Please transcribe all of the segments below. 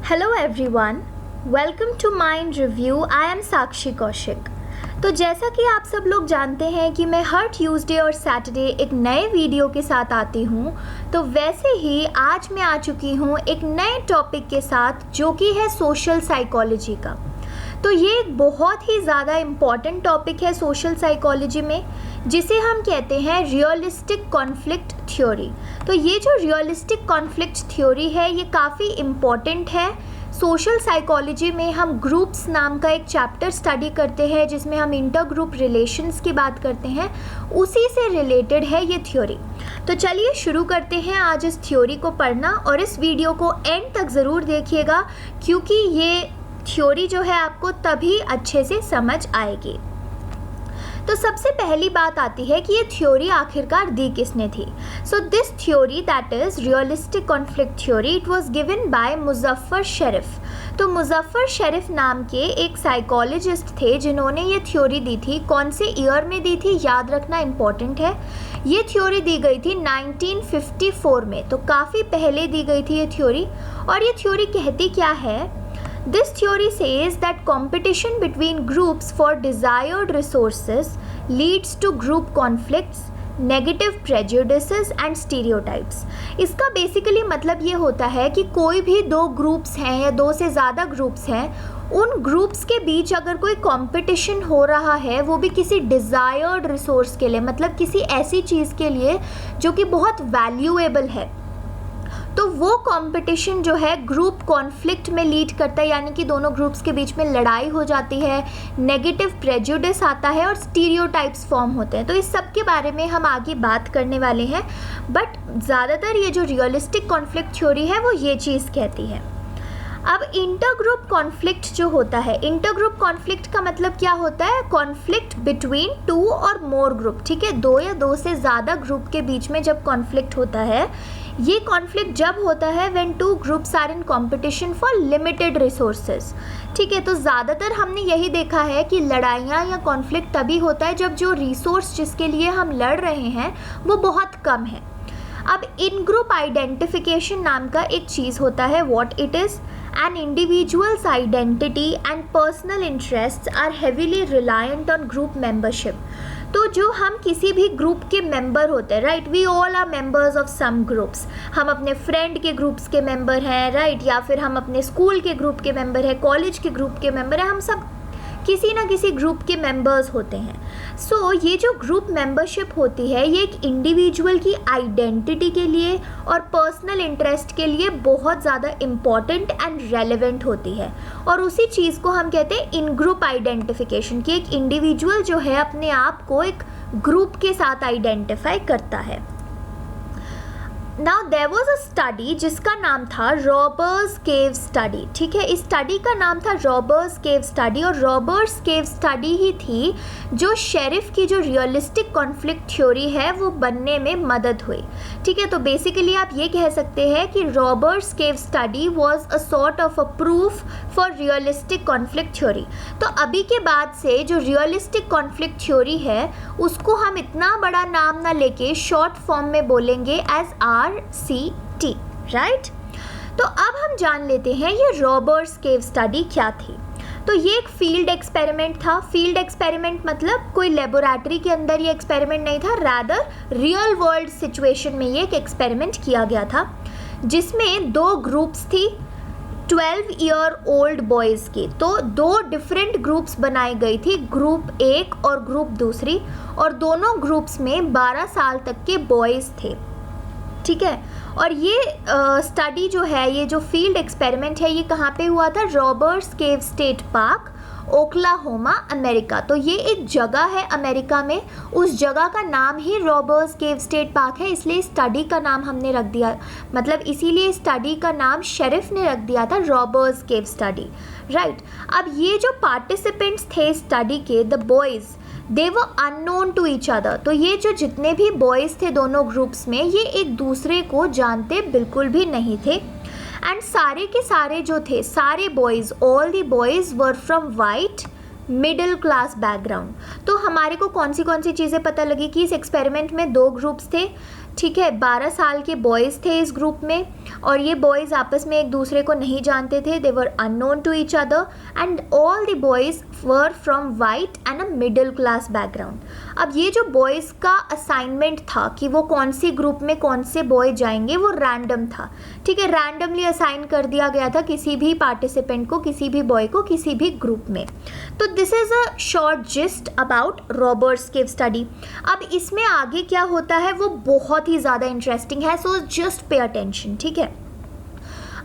Hello everyone, welcome to mind review. I am Sakshi Kaushik. तो जैसा कि आप सब लोग जानते हैं कि मैं हर ट्यूसडे और सैटरडे एक नए वीडियो के साथ आती हूँ, तो वैसे ही आज मैं आ चुकी हूँ एक नए टॉपिक के साथ जो कि है सोशल साइकोलॉजी का। तो ये एक बहुत ही ज़्यादा इम्पॉर्टेंट टॉपिक है सोशल साइकोलॉजी में, जिसे हम कहते हैं रियलिस्टिक कॉन्फ्लिक्ट थ्योरी। तो ये जो रियलिस्टिक कॉन्फ्लिक्ट थ्योरी है ये काफ़ी इम्पॉर्टेंट है। सोशल साइकोलॉजी में हम ग्रुप्स नाम का एक चैप्टर स्टडी करते हैं जिसमें हम इंटर ग्रुप रिलेशंस की बात करते हैं, उसी से रिलेटेड है ये थ्योरी। तो चलिए शुरू करते हैं आज इस थ्योरी को पढ़ना, और इस वीडियो को एंड तक ज़रूर देखिएगा क्योंकि ये थ्योरी जो है आपको तभी अच्छे से समझ आएगी। तो सबसे पहली बात आती है कि ये थ्योरी आखिरकार दी किसने थी। So this theory, that is realistic conflict theory, it was given by Muzafer Sherif. तो मुजफ्फर शरीफ नाम के एक साइकोलॉजिस्ट थे जिन्होंने ये थ्योरी दी थी। कौन से ईयर में दी थी याद रखना इम्पॉर्टेंट है। ये थ्योरी दी गई थी 1954 में, तो काफ़ी पहले दी गई थी ये थ्योरी। और ये थ्योरी कहती क्या है? This theory says that competition between groups for desired resources leads to group conflicts, negative prejudices and stereotypes. इसका बेसिकली मतलब ये होता है कि कोई भी दो ग्रुप्स हैं या दो से ज़्यादा ग्रुप्स हैं, उन ग्रुप्स के बीच अगर कोई कंपटीशन हो रहा है, वो भी किसी डिज़ायर्ड रिसोर्स के लिए, मतलब किसी ऐसी चीज़ के लिए जो कि बहुत वैल्यूएबल है, तो वो कंपटीशन जो है ग्रुप कॉन्फ्लिक्ट में लीड करता है, यानी कि दोनों ग्रुप्स के बीच में लड़ाई हो जाती है, नेगेटिव प्रेजुडिस आता है और स्टीरियोटाइप्स फॉर्म होते हैं। तो इस सब के बारे में हम आगे बात करने वाले हैं, बट ज़्यादातर ये जो रियलिस्टिक कॉन्फ्लिक्ट थ्योरी है वो ये चीज़ कहती है। अब इंटर ग्रुप कॉन्फ्लिक्ट जो होता है, इंटर ग्रुप कॉन्फ्लिक्ट का मतलब क्या होता है? कॉन्फ्लिक्ट बिटवीन टू और मोर ग्रुप, ठीक है, दो या दो से ज़्यादा ग्रुप के बीच में जब कॉन्फ्लिक्ट होता है, ये कॉन्फ्लिक्ट जब होता है when two groups are in competition for limited resources, ठीक है। तो ज़्यादातर हमने यही देखा है कि लड़ाइयाँ या कॉन्फ्लिक्ट तभी होता है जब जो रिसोर्स जिसके लिए हम लड़ रहे हैं वो बहुत कम है। अब इन ग्रुप आइडेंटिफिकेशन नाम का एक चीज़ होता है। What it is? An individual's identity and personal interests are heavily reliant on group membership. तो जो हम किसी भी ग्रुप के मेंबर होते हैं, right, we all are members of some groups. हम अपने फ्रेंड के ग्रुप्स के मेंबर हैं, राइट, या फिर हम अपने स्कूल के ग्रुप के मेंबर हैं, कॉलेज के ग्रुप के मेंबर हैं, हम सब किसी ना किसी ग्रुप के मेंबर्स होते हैं। सो ये जो ग्रुप मेंबरशिप होती है ये एक इंडिविजुअल की आइडेंटिटी के लिए और पर्सनल इंटरेस्ट के लिए बहुत ज़्यादा इम्पॉर्टेंट एंड रेलेवेंट होती है, और उसी चीज़ को हम कहते हैं इन ग्रुप आइडेंटिफिकेशन, कि एक इंडिविजुअल जो है अपने आप को एक ग्रुप के साथ आइडेंटिफाई करता है। Now there was a study जिसका नाम था रॉबर्स केव स्टडी, ठीक है। इस स्टडी का नाम था रॉबर्स केव स्टडी, और रॉबर्स केव स्टडी ही थी जो शेरिफ की जो रियलिस्टिक कॉन्फ्लिक्ट थ्योरी है वो बनने में मदद हुई, ठीक है। तो बेसिकली आप ये कह सकते हैं कि robbers cave study was a sort of a proof for realistic conflict theory. तो अभी के बाद से जो रियलिस्टिक कॉन्फ्लिक्ट थ्योरी है उसको हम इतना बड़ा नाम ना लेके शॉर्ट फॉर्म में बोलेंगे एज RCT, राइट। तो अब हम जान लेते हैं ये रॉबर्स केव स्टडी क्या थी। तो ये एक फील्ड एक्सपेरिमेंट था। फील्ड एक्सपेरिमेंट मतलब कोई लेबोरेटरी के अंदर ये एक्सपेरिमेंट नहीं था, रादर रियल वर्ल्ड सिचुएशन में ये एक एक्सपेरिमेंट किया गया था, जिसमें दो ग्रुप्स थी 12 ईयर ओल्ड बॉयज़ की। तो दो डिफरेंट ग्रुप्स बनाई गई थी, ग्रुप एक और ग्रुप दूसरी, और दोनों ग्रुप्स में 12 साल तक के बॉयज़ थे, ठीक है। और ये स्टडी जो है, ये जो फील्ड एक्सपेरिमेंट है, ये कहाँ पे हुआ था? रॉबर्स केव स्टेट पार्क, ओक्लाहोमा, अमेरिका। तो ये एक जगह है अमेरिका में, उस जगह का नाम ही रॉबर्स केव स्टेट पार्क है, इसलिए स्टडी का नाम हमने रख दिया, मतलब इसीलिए स्टडी का नाम शेरिफ ने रख दिया था रॉबर्स केव स्टडी, राइट। अब ये जो पार्टिसिपेंट्स थे स्टडी के, the boys, they were unknown to each other. तो ये जो जितने भी बॉयज़ थे दोनों ग्रुप्स में, ये एक दूसरे को जानते बिल्कुल भी नहीं थे। एंड सारे के सारे जो थे, सारे boys, all the boys were from white middle class background. तो हमारे को कौन सी चीज़ें पता लगी कि इस एक्सपेरिमेंट में दो ग्रुप्स थे, ठीक है, 12 साल के बॉयज़ थे इस ग्रुप में और ये बॉयज़ आपस में एक दूसरे को नहीं जानते थे. They were unknown to each other and all the boys were from white and a middle class background. अब ये जो बॉयज़ का असाइनमेंट था कि वो कौन सी ग्रुप में कौन से बॉय जाएंगे वो रैंडम था. ठीक है, रैंडमली असाइन कर दिया गया था किसी भी पार्टिसिपेंट को, किसी भी बॉय को, किसी भी ग्रुप में. तो this is a short gist about Roberts cave study. अब इसमें आगे क्या होता है वो बहुत ही ज़्यादा इंटरेस्टिंग है, सो जस्ट पे अटेंशन. ठीक है,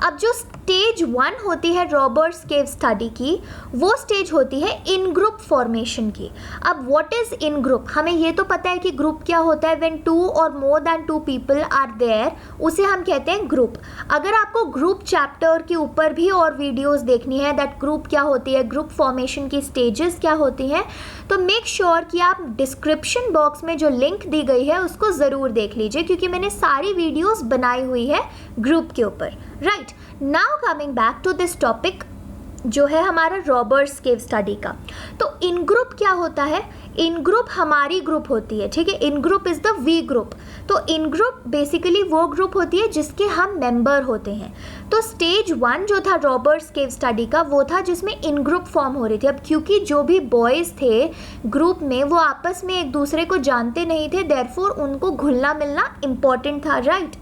अब जो स्टेज 1 होती है रॉबर्ट्स केव स्टडी की, वो स्टेज होती है इन ग्रुप फॉर्मेशन की. अब व्हाट इज़ इन ग्रुप? हमें ये तो पता है कि ग्रुप क्या होता है. व्हेन 2 और more than 2 people are there, उसे हम कहते हैं ग्रुप. अगर आपको ग्रुप चैप्टर के ऊपर भी और वीडियोस देखनी है दैट ग्रुप क्या होती है, ग्रुप फॉर्मेशन की स्टेजेस क्या होती हैं, तो मेक श्योर कि आप डिस्क्रिप्शन बॉक्स में जो लिंक दी गई है उसको ज़रूर देख लीजिए, क्योंकि मैंने सारी वीडियोज़ बनाई हुई है ग्रुप के ऊपर. Right, now coming back to this topic जो है हमारा रॉबर्ट्स केव स्टडी का. तो इन ग्रुप क्या होता है? इन ग्रुप हमारी ग्रुप होती है. ठीक है, in group is the we group. तो इन ग्रुप बेसिकली वो ग्रुप होती है जिसके हम मेंबर होते हैं. तो स्टेज 1 जो था रॉबर्ट्स केव स्टडी का, वो था जिसमें इन ग्रुप फॉर्म हो रही थी. अब क्योंकि जो भी बॉयज़ थे ग्रुप में वो आपस में एक दूसरे को जानते नहीं थे, देयरफॉर उनको घुलना मिलना इम्पॉर्टेंट था. राइट,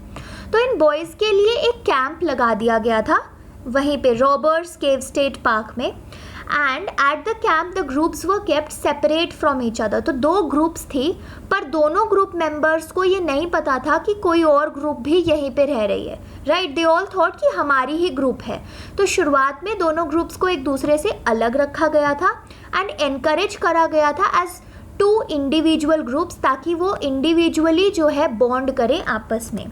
तो इन बॉयज़ के लिए एक कैंप लगा दिया गया था वहीं पे रॉबर्ट्स केव स्टेट पार्क में. And at the camp the groups were kept separate from each other. तो 2 ग्रुप्स थी, पर दोनों ग्रुप मेंबर्स को ये नहीं पता था कि कोई और ग्रुप भी यहीं पे रह रही है. राइट, दे ऑल थॉट कि हमारी ही ग्रुप है. तो शुरुआत में दोनों ग्रुप्स को एक दूसरे से अलग रखा गया था एंड एनकरेज करा गया था एज 2 इंडिविजुअल ग्रुप्स, ताकि वो इंडिविजुअली जो है बॉन्ड करें आपस में.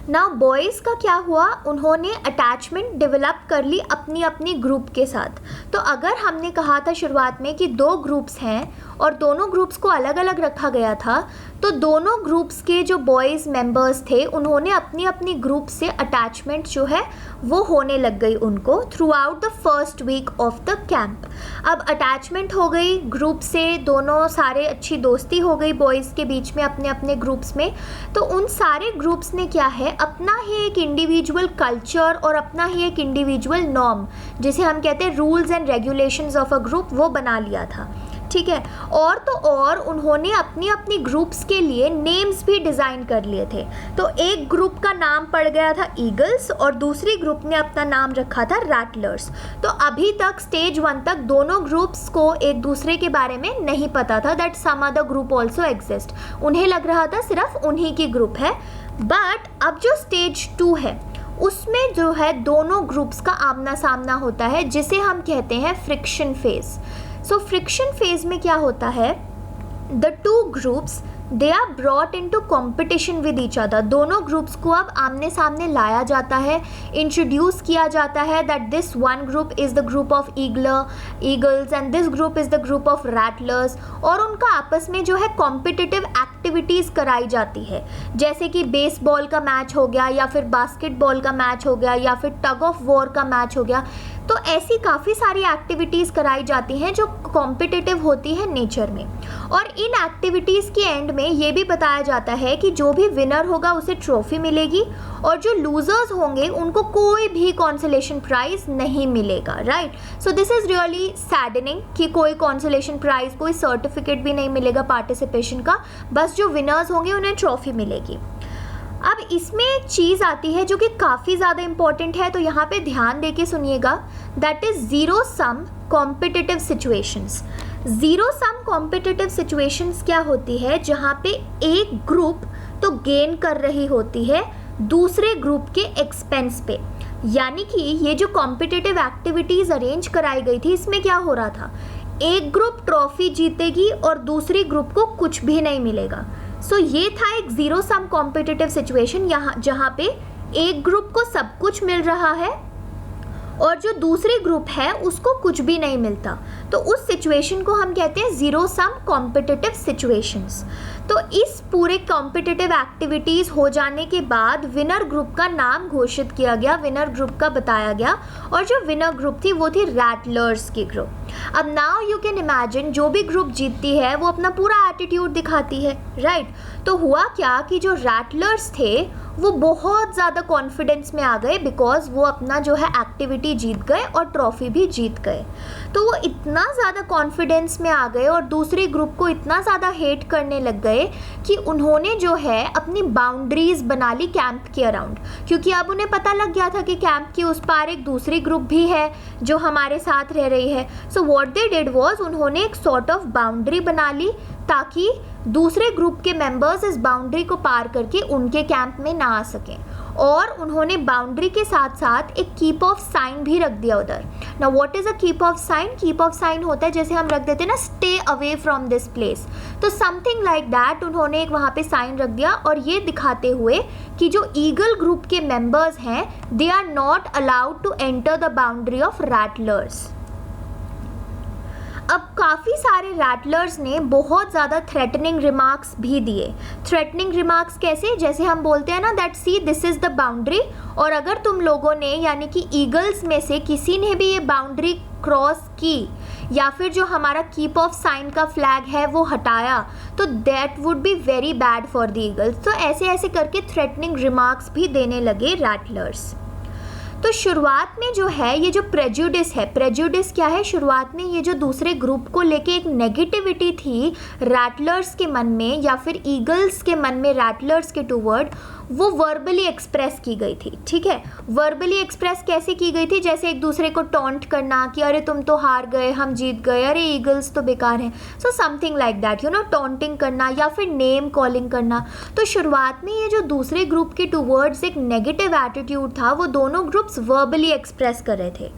नाउ बॉयज़ का क्या हुआ, उन्होंने अटैचमेंट डेवलप कर ली अपनी अपनी ग्रुप के साथ. तो अगर हमने कहा था शुरुआत में कि 2 ग्रुप्स हैं और दोनों ग्रुप्स को अलग अलग रखा गया था, तो दोनों ग्रुप्स के जो बॉयज़ मेंबर्स थे उन्होंने अपनी अपनी ग्रुप से अटैचमेंट जो है वो होने लग गई उनको throughout the first week of the camp. अब अटैचमेंट हो गई ग्रुप से, दोनों सारे अच्छी दोस्ती हो गई बॉयज़ के बीच में अपने अपने ग्रुप्स में. तो उन सारे ग्रुप्स ने क्या है, अपना ही एक इंडिविजुअल कल्चर और अपना ही एक इंडिविजुअल नॉर्म, जिसे हम कहते हैं rules and regulations of a group, वो बना लिया था. ठीक है, और तो और उन्होंने अपनी अपनी ग्रुप्स के लिए नेम्स भी डिज़ाइन कर लिए थे. तो एक ग्रुप का नाम पड़ गया था ईगल्स और दूसरी ग्रुप ने अपना नाम रखा था रैटलर्स. तो अभी तक स्टेज 1 तक दोनों ग्रुप्स को एक दूसरे के बारे में नहीं पता था that some other group also exist. उन्हें लग रहा था सिर्फ उन्हीं की ग्रुप है. बट अब जो स्टेज 2 है उसमें जो है दोनों ग्रुप्स का आमना सामना होता है, जिसे हम कहते हैं friction phase. So friction phase में क्या होता है, the 2 groups they are brought into competition with each other. दोनों ग्रुप्स को अब आमने सामने लाया जाता है, इंट्रोड्यूस किया जाता है that this one group is the group of eagles and this group is the group of Rattlers. और उनका आपस में जो है कॉम्पिटिटिव एक्टिविटीज़ कराई जाती है, जैसे कि बेसबॉल का मैच हो गया या फिर बास्केटबॉल का मैच हो गया या फिर टग ऑफ वॉर का मैच हो गया. तो ऐसी काफ़ी सारी एक्टिविटीज़ कराई जाती हैं जो कॉम्पिटिटिव होती है नेचर में. और इन एक्टिविटीज़ के एंड में ये भी बताया जाता है कि जो भी विनर होगा उसे ट्रॉफी मिलेगी और जो लूजर्स होंगे उनको कोई भी कॉन्सोलेशन प्राइज़ नहीं मिलेगा. Right, so this is really saddening कि कोई कॉन्सोलेशन प्राइज़, कोई सर्टिफिकेट भी नहीं मिलेगा पार्टिसिपेशन का, बस जो विनर्स होंगे उन्हें ट्रॉफी मिलेगी. अब इसमें एक चीज़ आती है जो कि काफ़ी ज़्यादा इम्पॉर्टेंट है, तो यहाँ पे ध्यान दे के सुनिएगा, that is zero sum competitive situations. Zero sum competitive situations क्या होती है, जहाँ पे एक ग्रुप तो गेन कर रही होती है दूसरे ग्रुप के एक्सपेंस पे. यानी कि ये जो कॉम्पिटिटिव एक्टिविटीज़ अरेंज कराई गई थी, इसमें क्या हो रहा था, एक ग्रुप ट्रॉफी जीतेगी और दूसरी ग्रुप को कुछ भी नहीं मिलेगा. सो ये था एक ज़ीरो सम कॉम्पिटिटिव सिचुएशन, यहाँ जहाँ पे एक ग्रुप को सब कुछ मिल रहा है और जो दूसरी ग्रुप है उसको कुछ भी नहीं मिलता. तो उस सिचुएशन को हम कहते हैं ज़ीरो सम कॉम्पिटिटिव सिचुएशंस। तो इस पूरे कॉम्पिटिटिव एक्टिविटीज़ हो जाने के बाद विनर ग्रुप का नाम घोषित किया गया, विनर ग्रुप का बताया गया, और जो विनर ग्रुप थी वो थी रैटलर्स की ग्रुप। अब नाउ यू कैन इमेजिन, जो भी ग्रुप जीतती है वो अपना पूरा एटीट्यूड दिखाती है, राइट। तो हुआ क्या कि जो रैटलर्स थे वो बहुत ज़्यादा कॉन्फिडेंस में आ गए, बिकॉज वो अपना जो है एक्टिविटी जीत गए और ट्रॉफी भी जीत गए। तो वो इतना ज़्यादा कॉन्फिडेंस में आ गए और दूसरे ग्रुप को इतना ज़्यादा हेट करने लग गए कि उन्होंने जो है अपनी बाउंड्रीज बना ली कैंप के अराउंड, क्योंकि अब उन्हें पता लग गया था कि कैंप के उस पार एक दूसरी ग्रुप भी है जो हमारे साथ रह रही है। So what they did was, उन्होंने एक सॉर्ट ऑफ बाउंड्री बना ली ताकि दूसरे ग्रुप के मेंबर्स इस बाउंड्री को पार करके उनके कैंप में ना आ सकें। और उन्होंने बाउंड्री के साथ साथ एक कीप ऑफ साइन भी रख दिया उधर। Now what is a keep of sine? Keep of sine होता है जैसे हम रख देते हैं ना, stay away from this place, तो समथिंग लाइक दैट उन्होंने एक वहाँ पे साइन रख दिया, और ये दिखाते हुए कि जो ईगल ग्रुप के मेंबर्स हैं they are not allowed to enter the boundary of Rattlers. अब काफ़ी सारे रैटलर्स ने बहुत ज़्यादा थ्रेटनिंग रिमार्क्स भी दिए। थ्रेटनिंग रिमार्क्स कैसे? जैसे हम बोलते हैं ना that see this is the boundary, और अगर तुम लोगों ने यानी कि ईगल्स में से किसी ने भी ये बाउंड्री क्रॉस की या फिर जो हमारा कीप ऑफ साइन का फ्लैग है वो हटाया, तो that would be very bad for the eagles. तो ऐसे ऐसे करके थ्रेटनिंग रिमार्क्स भी देने लगे रैटलर्स। तो शुरुआत में जो है ये जो प्रेजुडिस है, प्रेजुडिस क्या है? शुरुआत में ये जो दूसरे ग्रुप को लेके एक नेगेटिविटी थी रैटलर्स के मन में या फिर ईगल्स के मन में रैटलर्स के टूवर्ड, वो वर्बली एक्सप्रेस की गई थी। ठीक है, वर्बली एक्सप्रेस कैसे की गई थी? जैसे एक दूसरे को टॉन्ट करना कि अरे तुम तो हार गए, हम जीत गए, अरे ईगल्स तो बेकार हैं, so something like that, you know, taunting करना या फिर नेम कॉलिंग करना। तो शुरुआत में ये जो दूसरे ग्रुप के टूवर्ड्स एक नेगेटिव एटीट्यूड था वो दोनों ग्रुप्स वर्बली एक्सप्रेस कर रहे थे,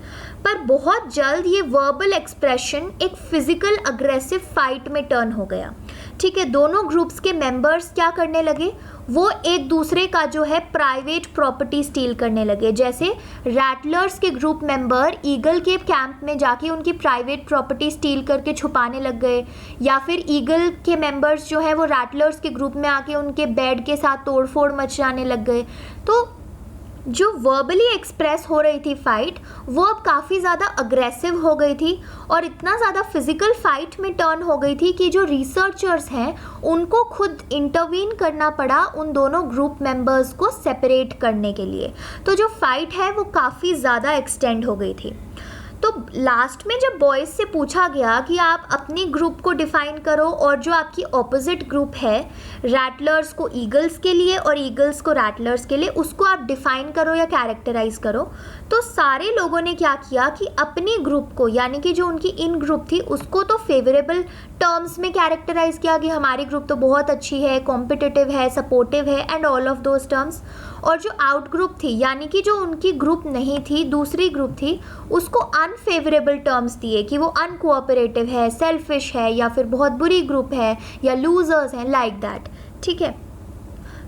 पर बहुत जल्द ये वर्बल एक्सप्रेशन एक फिजिकल अग्रेसिव फाइट में टर्न हो गया। ठीक है, दोनों ग्रुप्स के मेंबर्स क्या करने लगे? वो एक दूसरे का जो है प्राइवेट प्रॉपर्टी स्टील करने लगे। जैसे रैटलर्स के ग्रुप मेंबर ईगल के कैंप में जाके उनकी प्राइवेट प्रॉपर्टी स्टील करके छुपाने लग गए, या फिर ईगल के मेंबर्स जो है वो रैटलर्स के ग्रुप में आके उनके बेड के साथ तोड़फोड़ मचाने लग गए। तो जो वर्बली एक्सप्रेस हो रही थी फाइट वो अब काफ़ी ज़्यादा अग्रेसिव हो गई थी और इतना ज़्यादा फिजिकल फाइट में टर्न हो गई थी कि जो रिसर्चर्स हैं उनको खुद इंटरवीन करना पड़ा उन दोनों ग्रुप मेंबर्स को सेपरेट करने के लिए। तो जो फाइट है वो काफ़ी ज़्यादा एक्सटेंड हो गई थी। तो लास्ट में जब बॉयज़ से पूछा गया कि आप अपनी ग्रुप को डिफ़ाइन करो और जो आपकी ऑपोजिट ग्रुप है रैटलर्स को ईगल्स के लिए और ईगल्स को रैटलर्स के लिए, उसको आप डिफ़ाइन करो या कैरेक्टराइज करो, तो सारे लोगों ने क्या किया कि अपनी ग्रुप को यानी कि जो उनकी इन ग्रुप थी उसको तो फेवरेबल टर्म्स में कैरेक्टराइज किया कि हमारी ग्रुप तो बहुत अच्छी है, कॉम्पिटिटिव है, सपोर्टिव है and all of those terms. और जो आउट ग्रुप थी यानी कि जो उनकी ग्रुप नहीं थी, दूसरी ग्रुप थी, उसको अनफेवरेबल टर्म्स दिए कि वो अनकोऑपरेटिव है, सेल्फिश है या फिर बहुत बुरी ग्रुप है या लूजर्स हैं, लाइक दैट। ठीक है,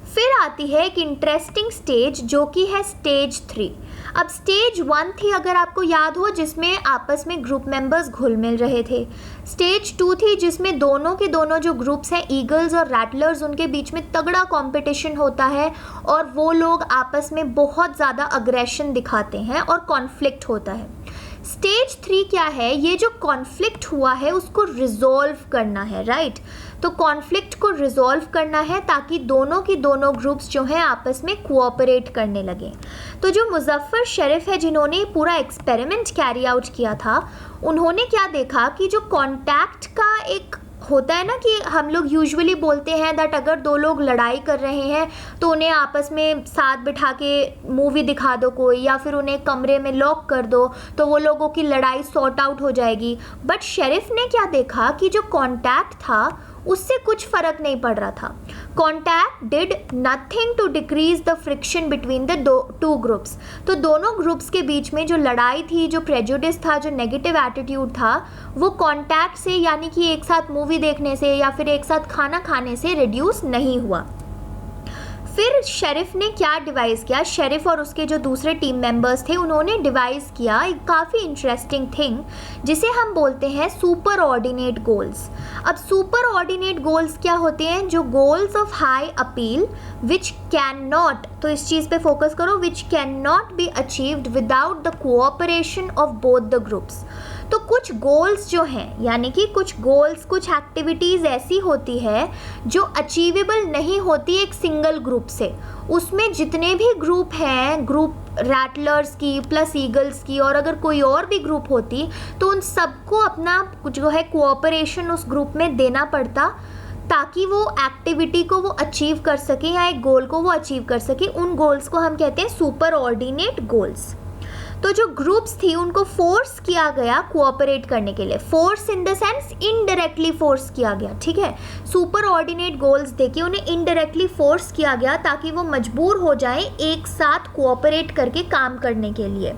फिर आती है एक इंटरेस्टिंग स्टेज जो कि है स्टेज 3। अब स्टेज 1 थी अगर आपको याद हो जिसमें आपस में ग्रुप मेंबर्स घुल मिल रहे थे। स्टेज 2 थी जिसमें दोनों के दोनों जो ग्रुप्स हैं ईगल्स और रैटलर्स उनके बीच में तगड़ा कंपटीशन होता है और वो लोग आपस में बहुत ज़्यादा अग्रेशन दिखाते हैं और कॉन्फ्लिक्ट होता है। स्टेज 3 क्या है? ये जो कॉन्फ्लिक्ट हुआ है उसको रिजॉल्व करना है, राइट? तो कॉन्फ्लिक्ट को रिजॉल्व करना है ताकि दोनों की दोनों ग्रुप्स जो हैं आपस में कोऑपरेट करने लगे। तो जो मुजफ्फर शरीफ है जिन्होंने पूरा एक्सपेरिमेंट कैरी आउट किया था, उन्होंने क्या देखा कि जो कॉन्टैक्ट का एक होता है ना कि हम लोग यूजुअली बोलते हैं दैट अगर दो लोग लड़ाई कर रहे हैं तो उन्हें आपस में साथ बिठा के मूवी दिखा दो कोई, या फिर उन्हें कमरे में लॉक कर दो तो वो लोगों की लड़ाई सॉर्ट आउट हो जाएगी। बट शरीफ ने क्या देखा कि जो कॉन्टैक्ट था उससे कुछ फ़र्क नहीं पड़ रहा था। Contact did nothing to decrease the friction between the two groups. तो दोनों ग्रुप्स के बीच में जो लड़ाई थी, जो प्रेजुडिस था, जो नेगेटिव एटीट्यूड था, वो कॉन्टैक्ट से यानी कि एक साथ मूवी देखने से या फिर एक साथ खाना खाने से रिड्यूस नहीं हुआ। फिर शेरिफ ने क्या डिवाइस किया, शेरिफ और उसके जो दूसरे टीम मेंबर्स थे उन्होंने डिवाइस किया एक काफ़ी इंटरेस्टिंग थिंग जिसे हम बोलते हैं सुपर ऑर्डिनेट गोल्स। अब सुपर ऑर्डिनेट गोल्स क्या होते हैं? जो goals of high appeal which can not, तो इस चीज़ पे फोकस करो, which can not be achieved without the cooperation of both the groups. तो कुछ गोल्स जो हैं, यानी कि कुछ गोल्स, कुछ एक्टिविटीज़ ऐसी होती है जो अचीवेबल नहीं होती एक सिंगल ग्रुप से। उसमें जितने भी ग्रुप हैं, ग्रुप रैटलर्स की प्लस ईगल्स की, और अगर कोई और भी ग्रुप होती तो उन सबको अपना जो है कोऑपरेशन उस ग्रुप में देना पड़ता ताकि वो एक्टिविटी को वो अचीव कर सके या एक गोल को वो अचीव कर सके। उन गोल्स को हम कहते हैं सुपर ऑर्डिनेट गोल्स। तो जो ग्रुप्स थी उनको फोर्स किया गया कोऑपरेट करने के लिए, force in the sense indirectly force किया गया, ठीक है। सुपर ऑर्डिनेट गोल्स देके उन्हें इनडायरेक्टली फोर्स किया गया ताकि वो मजबूर हो जाए एक साथ कोऑपरेट करके काम करने के लिए,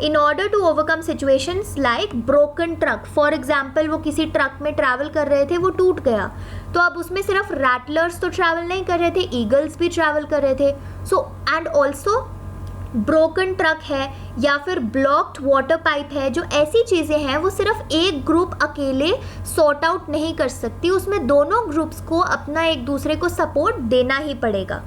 in order to overcome situations like broken truck. For example, वो किसी ट्रक में ट्रैवल कर रहे थे, वो टूट गया, तो अब उसमें सिर्फ रैटलर्स तो ट्रैवल नहीं कर रहे थे, ईगल्स भी ट्रैवल कर रहे थे। So and also broken truck है या फिर ब्लॉक्ड वाटर पाइप है, जो ऐसी चीज़ें हैं वो सिर्फ एक ग्रुप अकेले सॉर्ट आउट नहीं कर सकती, उसमें दोनों ग्रुप्स को अपना एक दूसरे को सपोर्ट देना ही पड़ेगा।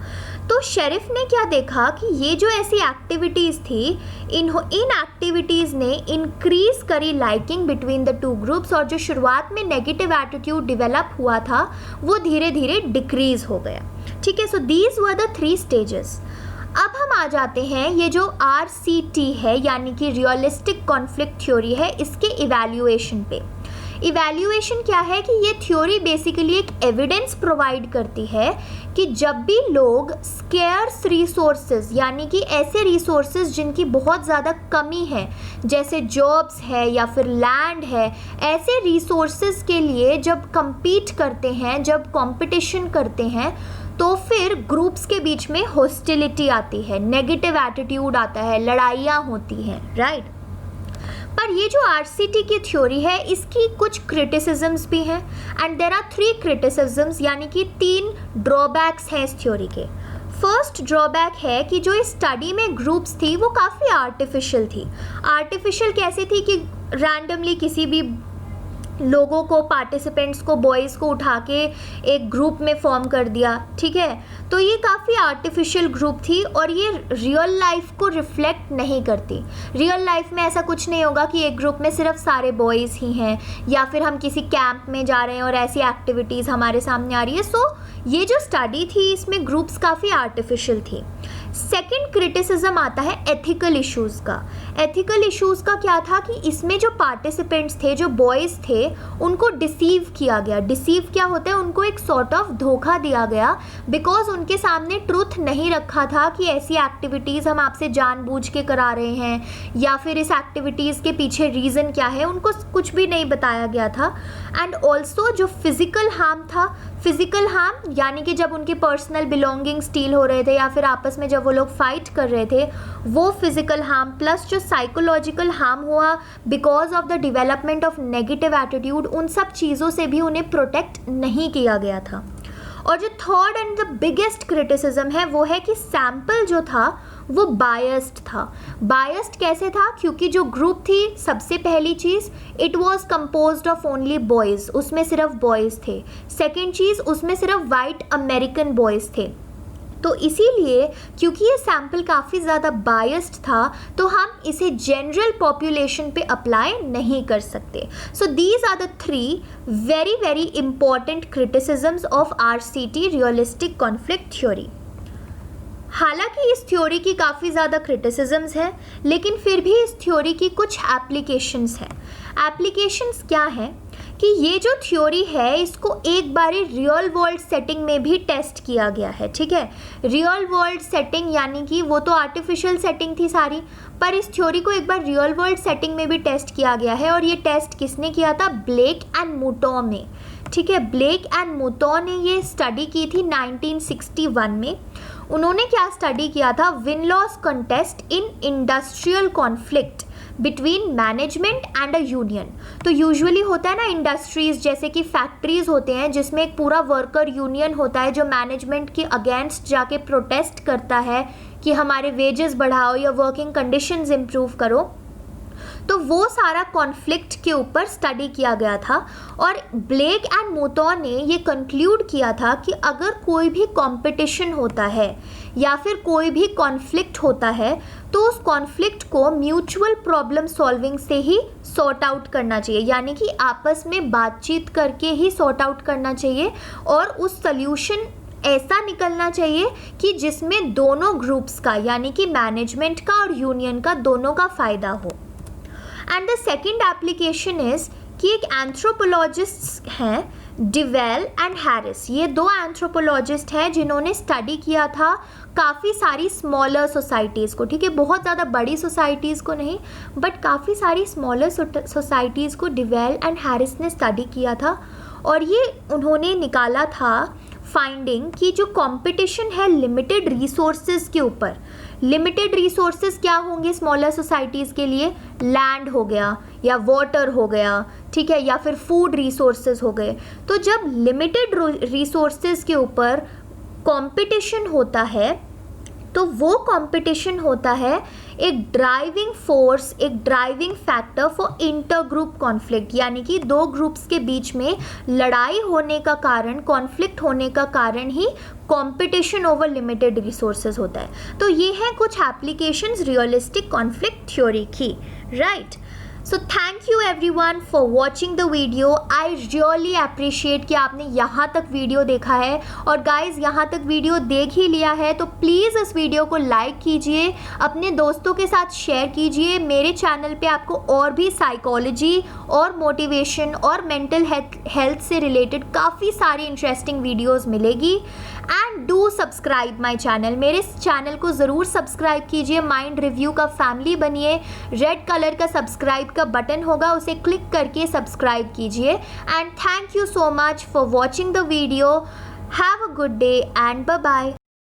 तो शेरिफ ने क्या देखा कि ये जो ऐसी एक्टिविटीज़ थी, इन एक्टिविटीज़ ने इंक्रीज करी liking between the two groups, और जो शुरुआत में नेगेटिव एटीट्यूड डेवलप हुआ था वो धीरे धीरे डिक्रीज हो गया, ठीक है। So these were the 3 stages. अब हम आ जाते हैं ये जो RCT है, यानी कि रियलिस्टिक कॉन्फ्लिक्ट थ्योरी है, इसके इवैल्यूएशन पे। इवैल्यूएशन क्या है कि ये थ्योरी बेसिकली एक एविडेंस प्रोवाइड करती है कि जब भी लोग स्केर्स रिसोर्सेज, यानी कि ऐसे रिसोर्सेज जिनकी बहुत ज़्यादा कमी है, जैसे जॉब्स है या फिर लैंड है, ऐसे रिसोर्सेज के लिए जब compete करते हैं, जब कंपटीशन करते हैं, तो फिर ग्रुप्स के बीच में हॉस्टिलिटी आती है, नेगेटिव एटीट्यूड आता है, लड़ाइयाँ होती हैं, राइट। पर ये जो RCT की थ्योरी है इसकी कुछ क्रिटिसिजम्स भी हैं, एंड देयर आर 3 क्रिटिसिजम्स, यानी कि 3 ड्रॉबैक्स हैं इस थ्योरी के। फर्स्ट ड्रॉबैक है कि जो इस स्टडी में ग्रुप्स थी वो काफ़ी आर्टिफिशियल थी। आर्टिफिशियल कैसे थी कि रैंडमली किसी भी लोगों को, पार्टिसिपेंट्स को, बॉयज़ को उठा के एक ग्रुप में फॉर्म कर दिया, ठीक है। तो ये काफ़ी आर्टिफिशियल ग्रुप थी और ये रियल लाइफ को रिफ्लेक्ट नहीं करती। रियल लाइफ में ऐसा कुछ नहीं होगा कि एक ग्रुप में सिर्फ सारे बॉयज़ ही हैं, या फिर हम किसी कैंप में जा रहे हैं और ऐसी एक्टिविटीज़ हमारे सामने आ रही है। सो ये जो स्टडी थी इसमें ग्रुप्स काफ़ी आर्टिफिशियल थी। सेकेंड क्रिटिसिज्म आता है एथिकल इश्यूज़ का। एथिकल इश्यूज़ का क्या था कि इसमें जो पार्टिसिपेंट्स थे, जो बॉयज़ थे, उनको डिसीव किया गया। डिसीव क्या होता है? उनको एक सॉर्ट ऑफ धोखा दिया गया, बिकॉज उनके सामने ट्रुथ नहीं रखा था कि ऐसी एक्टिविटीज़ हम आपसे जानबूझ के करा रहे हैं, या फिर इस एक्टिविटीज़ के पीछे रीज़न क्या है, उनको कुछ भी नहीं बताया गया था। एंड ऑल्सो जो फिज़िकल हार्म था, फिज़िकल हार्म यानी कि जब उनके पर्सनल बिलोंगिंग स्टील हो रहे थे या फिर आपस में जब वो लोग फाइट कर रहे थे, वो फिज़िकल हार्म, प्लस जो साइकोलॉजिकल हार्म हुआ because of the development of negative attitude, उन सब चीज़ों से भी उन्हें प्रोटेक्ट नहीं किया गया था। और जो third and the biggest criticism है वो है कि सैम्पल जो था वो बायस्ड था। बायस्ड कैसे था? क्योंकि जो ग्रुप थी, सबसे पहली चीज़, it was composed of only boys, उसमें सिर्फ बॉयज़ थे। सेकेंड चीज़, उसमें सिर्फ वाइट अमेरिकन बॉयज़ थे। तो इसीलिए क्योंकि ये सैम्पल काफ़ी ज़्यादा बायस्ड था, तो हम इसे जनरल पॉपुलेशन पे अप्लाई नहीं कर सकते। So these are the 3 very very important criticisms of RCT, realistic conflict theory. हालांकि इस थ्योरी की काफ़ी ज़्यादा क्रिटिसिजम्स हैं, लेकिन फिर भी इस थ्योरी की कुछ एप्लीकेशंस हैं। एप्लीकेशंस क्या हैं कि ये जो थ्योरी है इसको एक बारी रियल वर्ल्ड सेटिंग में भी टेस्ट किया गया है, ठीक है। रियल वर्ल्ड सेटिंग यानी कि वो तो आर्टिफिशियल सेटिंग थी सारी, पर इस थ्योरी को एक बार रियल वर्ल्ड सेटिंग में भी टेस्ट किया गया है। और ये टेस्ट किसने किया था? ब्लेक एंड मुटो ने, ठीक है। ब्लेक एंड मुटो ने ये स्टडी की थी 1961 में। उन्होंने क्या स्टडी किया था? Win loss contest in industrial conflict between management and a union. तो यूजुअली होता है ना इंडस्ट्रीज़ जैसे कि फैक्ट्रीज़ होते हैं जिसमें एक पूरा वर्कर यूनियन होता है जो मैनेजमेंट के अगेंस्ट जाके प्रोटेस्ट करता है कि हमारे वेजेस बढ़ाओ या वर्किंग कंडीशंस इम्प्रूव करो। तो वो सारा कॉन्फ्लिक्ट के ऊपर स्टडी किया गया था और ब्लेक एंड मोटो ने ये कंक्लूड किया था कि अगर कोई भी कंपटीशन होता है या फिर कोई भी कॉन्फ्लिक्ट होता है तो उस कॉन्फ्लिक्ट को म्यूचुअल प्रॉब्लम सॉल्विंग से ही सॉर्ट आउट करना चाहिए, यानी कि आपस में बातचीत करके ही सॉर्ट आउट करना चाहिए और उस सल्यूशन ऐसा निकलना चाहिए कि जिसमें दोनों ग्रुप्स का यानी कि मैनेजमेंट का और यूनियन का दोनों का फ़ायदा हो। And the second application is कि एक एंथ्रोपोलॉजिस्ट हैं डिवेल एंड हैरिस। ये दो एंथ्रोपोलॉजिस्ट हैं जिन्होंने स्टडी किया था काफ़ी सारी स्मॉलर सोसाइटीज़ को, ठीक है, बहुत ज़्यादा बड़ी सोसाइटीज़ को नहीं बट काफ़ी सारी स्मॉलर सोसाइटीज़ को डिवेल एंड हैरिस ने स्टडी किया था। और ये उन्होंने निकाला था फाइंडिंग कि जो कंपटीशन है लिमिटेड रिसोर्सेज के ऊपर, लिमिटेड रिसोर्सेज क्या होंगे स्मॉलर सोसाइटीज़ के लिए, लैंड हो गया या वाटर हो गया, ठीक है, या फिर फूड रिसोर्सेज हो गए। तो जब लिमिटेड रिसोर्सेज के ऊपर कंपटीशन होता है तो वो कंपटीशन होता है एक ड्राइविंग फोर्स, एक driving factor for inter group conflict, यानी कि दो ग्रुप्स के बीच में लड़ाई होने का कारण, कॉन्फ्लिक्ट होने का कारण ही कंपटीशन ओवर लिमिटेड रिसोर्सेज होता है। तो ये हैं कुछ एप्लीकेशंस रियलिस्टिक कॉन्फ्लिक्ट थ्योरी की, right. So thank you everyone for watching the video. I really appreciate कि आपने यहाँ तक वीडियो देखा है और गाइज यहाँ तक वीडियो देख ही लिया है तो प्लीज़ इस वीडियो को लाइक कीजिए, अपने दोस्तों के साथ शेयर कीजिए। मेरे चैनल पे आपको और भी साइकोलॉजी और मोटिवेशन और मेंटल हेल्थ से रिलेटेड काफ़ी सारी इंटरेस्टिंग वीडियोज़ मिलेगी। And do subscribe my channel, मेरे चैनल को ज़रूर सब्सक्राइब कीजिए, माइंड रिव्यू का फैमिली बनिए। रेड कलर का सब्सक्राइब का बटन होगा, उसे क्लिक करके सब्सक्राइब कीजिए। And thank you so much for watching the video. Have a good day and bye bye.